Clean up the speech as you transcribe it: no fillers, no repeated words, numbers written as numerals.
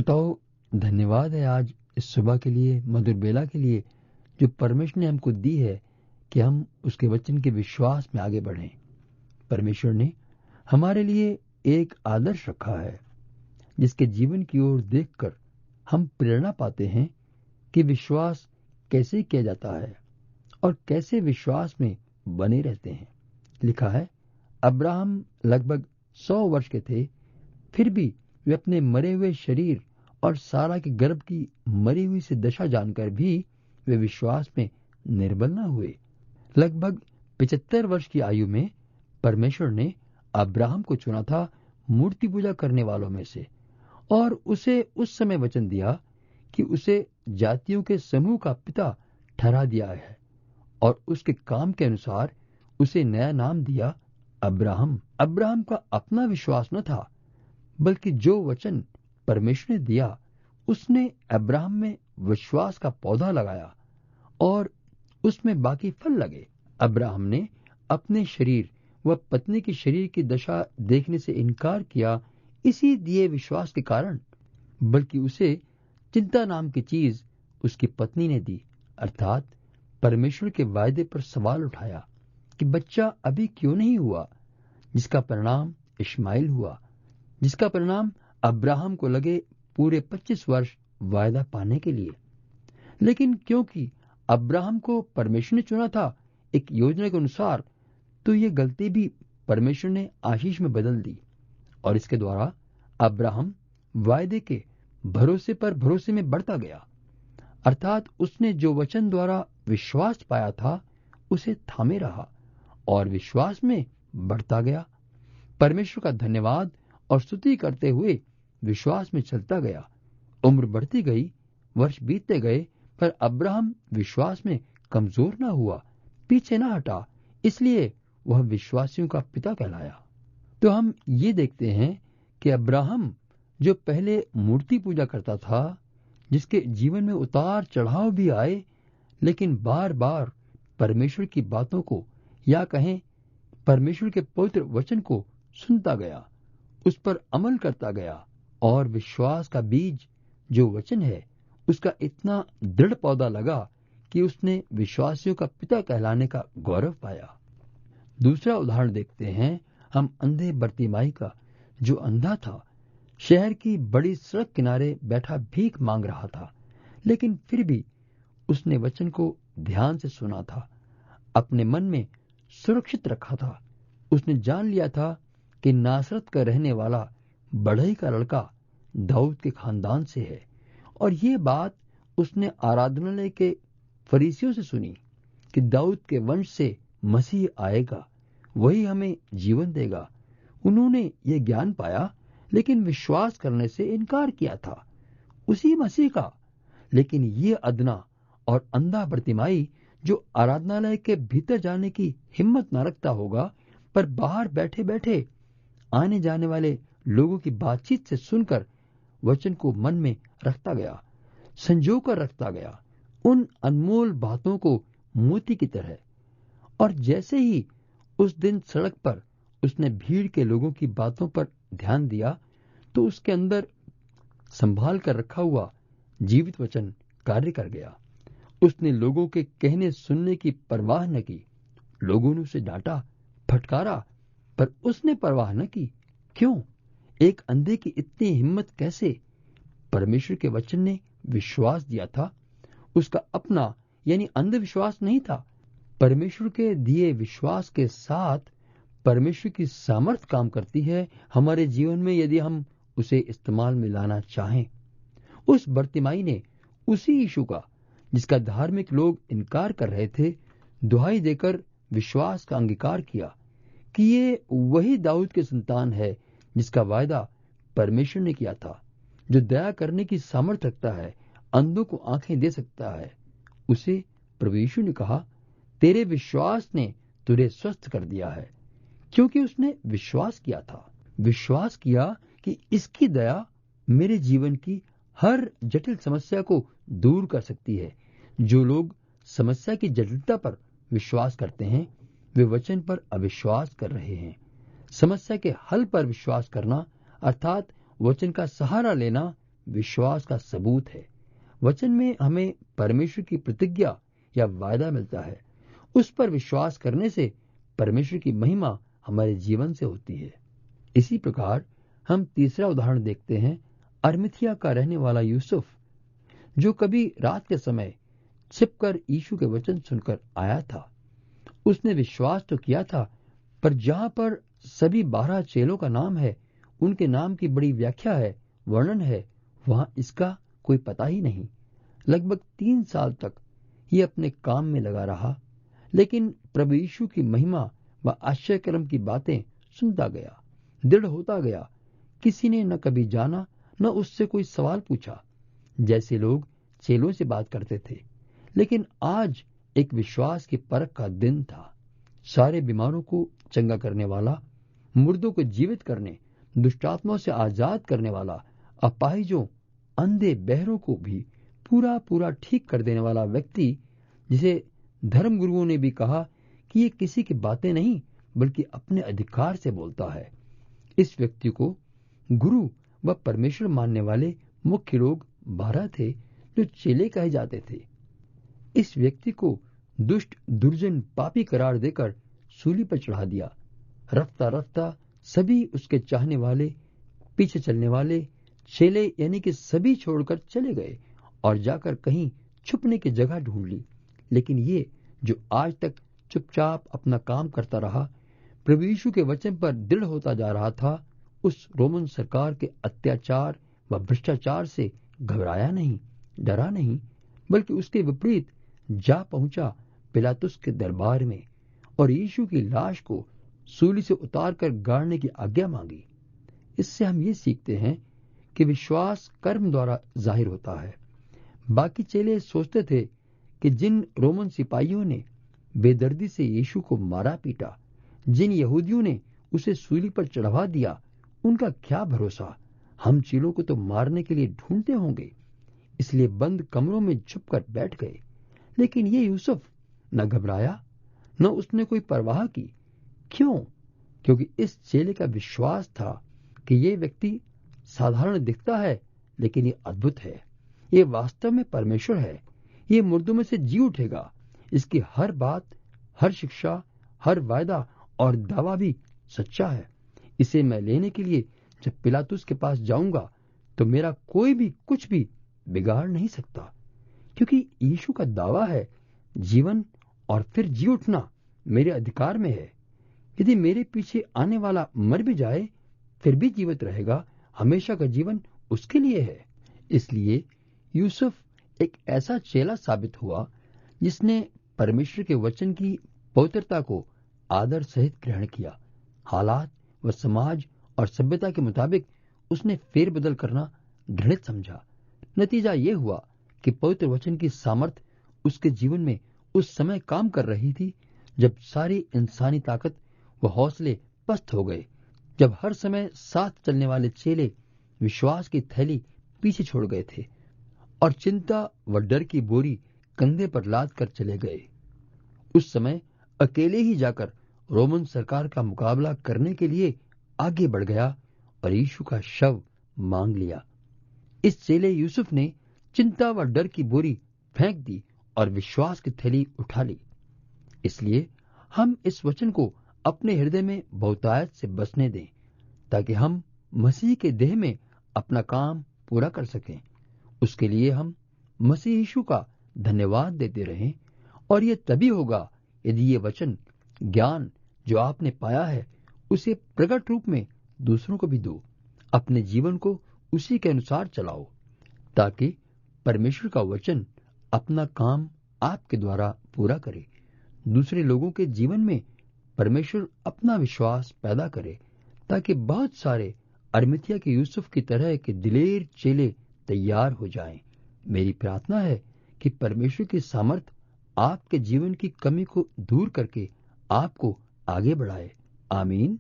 श्रोताओ, धन्यवाद है आज इस सुबह के लिए, मधुर बेला के लिए जो परमेश्वर ने हमको दी है कि हम उसके वचन के विश्वास में आगे बढ़ें। परमेश्वर ने हमारे लिए एक आदर्श रखा है जिसके जीवन की ओर देखकर हम प्रेरणा पाते हैं कि विश्वास कैसे किया जाता है और कैसे विश्वास में बने रहते हैं। लिखा है, अब्राहम लगभग 100 वर्ष के थे, फिर भी वे अपने मरे हुए शरीर और सारा के गर्भ की मरी हुई सी दशा जानकर भी वे विश्वास में निर्बल न हुए। लगभग 75 वर्ष की आयु में परमेश्वर ने अब्राहम को चुना था मूर्ति पूजा करने वालों में से, और उसे उस समय वचन दिया कि उसे जातियों के समूह का पिता ठहरा दिया है, और उसके काम के अनुसार उसे नया नाम दिया अब्राहम। अब्राहम का अपना विश्वास न था, बल्कि जो वचन परमेश्वर ने दिया उसने अब्राहम में विश्वास का पौधा लगाया और उसमें बाकी फल लगे। अब्राहम ने अपने शरीर व पत्नी के शरीर की दशा देखने से इनकार किया, इसी दिए विश्वास के कारण, बल्कि उसे चिंता नाम की चीज उसकी पत्नी ने दी, अर्थात परमेश्वर के वायदे पर सवाल उठाया कि बच्चा अभी क्यों नहीं हुआ, जिसका परिणाम इश्माइल हुआ, जिसका परिणाम अब्राहम को लगे पूरे 25 वर्ष वायदा पाने के लिए। लेकिन क्योंकि अब्राहम को परमेश्वर ने चुना था एक योजना के अनुसार, तो ये गलती भी परमेश्वर ने आशीष में बदल दी, और इसके द्वारा अब्राहम वायदे के भरोसे पर भरोसे में बढ़ता गया, अर्थात उसने जो वचन द्वारा विश्वास पाया था उसे थामे रहा और विश्वास में बढ़ता गया। परमेश्वर का धन्यवाद और स्तुति करते हुए विश्वास में चलता गया। उम्र बढ़ती गई, वर्ष बीतते गए, पर अब्राहम विश्वास में कमजोर न हुआ, पीछे न हटा, इसलिए वह विश्वासियों का पिता कहलाया। तो हम ये देखते हैं कि अब्राहम जो पहले मूर्ति पूजा करता था, जिसके जीवन में उतार चढ़ाव भी आए, लेकिन बार बार परमेश्वर की बातों को, या कहें परमेश्वर के पवित्र वचन को सुनता गया, उस पर अमल करता गया, और विश्वास का बीज जो वचन है उसका इतना दृढ़ पौधा लगा कि उसने विश्वासियों का पिता कहलाने का गौरव पाया। दूसरा उदाहरण देखते हैं हम अंधे बर्तिमाई का, जो अंधा था, शहर की बड़ी सड़क किनारे बैठा भीख मांग रहा था, लेकिन फिर भी उसने वचन को ध्यान से सुना था, अपने मन में सुरक्षित रखा था। उसने जान लिया था कि नासरत का रहने वाला बढ़ई का लड़का दाऊद के खानदान से है, और ये बात उसने आराधनालय के फरीसियों से सुनी कि दाऊद के वंश से मसीह आएगा, वही हमें जीवन देगा। उन्होंने ये ज्ञान पाया, लेकिन विश्वास करने से इनकार किया था उसी मसीह का। लेकिन ये अदना और अंधा बर्तिमाई, जो आराधनालय के भीतर जाने की हिम्मत न रखता होगा, पर बाहर बैठे बैठे आने जाने वाले लोगों की बातचीत से सुनकर वचन को मन में रखता गया, संजो कर रखता गया, उन अनमोल बातों को मोती की तरह। और जैसे ही उस दिन सड़क पर उसने भीड़ के लोगों की बातों पर ध्यान दिया, तो उसके अंदर संभाल कर रखा हुआ जीवित वचन कार्य कर गया। उसने लोगों के कहने सुनने की परवाह न की। लोगों ने उसे डांटा, फटकारा, पर उसने परवाह न की। क्यों? एक अंधे की इतनी हिम्मत कैसे? परमेश्वर के वचन ने विश्वास दिया था, उसका अपना यानी अंधविश्वास नहीं था। परमेश्वर के दिए विश्वास के साथ परमेश्वर की सामर्थ काम करती है हमारे जीवन में, यदि हम उसे इस्तेमाल में लाना चाहें। उस बर्तिमाई ने उसी यीशु का, जिसका धार्मिक लोग इनकार कर रहे थे, दुहाई देकर विश्वास का अंगीकार किया कि ये वही दाऊद के संतान है जिसका वायदा परमेश्वर ने किया था, जो दया करने की सामर्थ रखता है, अंधों को आंखें दे सकता है। उसे प्रभु यीशु ने कहा, तेरे विश्वास ने तुझे स्वस्थ कर दिया है, क्योंकि उसने विश्वास किया था। विश्वास किया कि इसकी दया मेरे जीवन की हर जटिल समस्या को दूर कर सकती है। जो लोग समस्या की जटिलता पर विश्वास करते हैं, वे वचन पर अविश्वास कर रहे हैं। समस्या के हल पर विश्वास करना, अर्थात वचन का सहारा लेना, विश्वास का सबूत है। वचन में हमें परमेश्वर की प्रतिज्ञा या वायदा मिलता है। उस पर विश्वास करने से परमेश्वर की महिमा हमारे जीवन से होती है। इसी प्रकार हम तीसरा उदाहरण देखते हैं, अरमथिया का रहने वाला यूसुफ, जो कभी रात के समय छिपकर यीशु के वचन सुनकर आया था। उसने विश्वास तो किया था, पर जहां पर सभी 12 चेलों का नाम है, उनके नाम की बड़ी व्याख्या है, वर्णन है, वहां इसका कोई पता ही नहीं। लगभग 3 साल तक ये अपने काम में लगा रहा, लेकिन प्रभु यीशु की महिमा व आश्चर्यक्रम की बातें सुनता गया, दृढ़ होता गया। किसी ने न कभी जाना, न उससे कोई सवाल पूछा, जैसे लोग चेलों से बात करते थे। लेकिन आज एक विश्वास की परख का दिन था। सारे बीमारों को चंगा करने वाला, मुर्दों को जीवित करने, दुष्टात्माओं से आजाद करने वाला, अपाहिजों, अंधे, बहरों को भी पूरा पूरा ठीक कर देने वाला व्यक्ति, जिसे धर्म गुरुओं ने भी कहा कि ये किसी की बातें नहीं बल्कि अपने अधिकार से बोलता है। इस व्यक्ति को गुरु व परमेश्वर मानने वाले मुख्य लोग 12 थे, जो चेले कहे जाते थे। इस व्यक्ति को दुष्ट, दुर्जन, पापी करार देकर सूली पर चढ़ा दिया। रफ्ता रफ्ता सभी उसके चाहने वाले, पीछे चलने वाले चेले यानी कि सभी छोड़कर चले गए और जाकर कहीं छुपने की जगह ढूंढ ली। लेकिन ये जो आज तक चुपचाप अपना काम करता रहा, प्रभु यीशु के वचन पर दृढ़ होता जा रहा था, उस रोमन सरकार के अत्याचार व भ्रष्टाचार से घबराया नहीं, डरा नहीं, बल्कि उसके विपरीत जा पहुंचा पिलातुस के दरबार में और यीशु की लाश को सूली से उतारकर गाड़ने की आज्ञा मांगी। इससे हम ये सीखते हैं कि विश्वास कर्म द्वारा जाहिर होता है। बाकी चेले सोचते थे कि जिन रोमन सिपाहियों ने बेदर्दी से यीशु को मारा पीटा, जिन यहूदियों ने उसे सूली पर चढ़वा दिया, उनका क्या भरोसा, हम चेलों को तो मारने के लिए ढूंढते होंगे। इसलिए बंद कमरों में छुपकर बैठ गए। लेकिन ये यूसुफ न घबराया, न उसने कोई परवाह की। क्यों? क्योंकि इस चेले का विश्वास था कि ये व्यक्ति साधारण दिखता है, लेकिन ये अद्भुत है, ये वास्तव में परमेश्वर है, ये मुर्दों में से जी उठेगा। इसकी हर बात, हर शिक्षा, हर वायदा और दावा भी सच्चा है। इसे मैं लेने के लिए जब पिलातुस के पास जाऊंगा, तो मेरा कोई भी कुछ भी बिगाड़ नहीं सकता, क्योंकि यीशु का दावा है, जीवन और फिर जी उठना मेरे अधिकार में है। यदि मेरे पीछे आने वाला मर भी जाए, फिर भी जीवित रहेगा, हमेशा का जीवन उसके लिए है। इसलिए यूसुफ एक ऐसा चेला साबित हुआ जिसने परमेश्वर के वचन की पवित्रता को आदर सहित ग्रहण किया। हालात व समाज और सभ्यता के मुताबिक उसने फेरबदल करना घृणित समझा। नतीजा यह हुआ कि पवित्र वचन की सामर्थ उसके जीवन में उस समय काम कर रही थी, जब सारी इंसानी ताकत व हौसले पस्त हो गए, जब हर समय साथ चलने वाले चेले विश्वास की थैली पीछे छोड़ गए थे और चिंता व डर की बोरी कंधे पर लाद कर चले गए। उस समय अकेले ही जाकर रोमन सरकार का मुकाबला करने के लिए आगे बढ़ गया और यीशु का शव मांग लिया। इस चेले यूसुफ ने चिंता व डर की बोरी फेंक दी और विश्वास की थैली उठा ली। इसलिए हम इस वचन को अपने हृदय में बहुतायत से बसने दें, ताकि हम मसीह के देह में अपना काम पूरा कर सकें। उसके लिए हम मसीह यीशु का धन्यवाद देते रहें, और ये तभी होगा यदि ये वचन, ज्ञान जो आपने पाया है, उसे प्रकट रूप में दूसरों को भी दो। अपने जीवन को उसी के अनुसार चलाओ, ताकि परमेश्वर का वचन अपना काम आपके द्वारा पूरा करे। दूसरे लोगों के जीवन में परमेश्वर अपना विश्वास पैदा करे, ताकि बहुत सारे अरमतिया के यूसुफ की तरह के दिलेर चेले तैयार हो जाएं। मेरी प्रार्थना है कि परमेश्वर की सामर्थ आपके जीवन की कमी को दूर करके आपको आगे बढ़ाए। आमीन।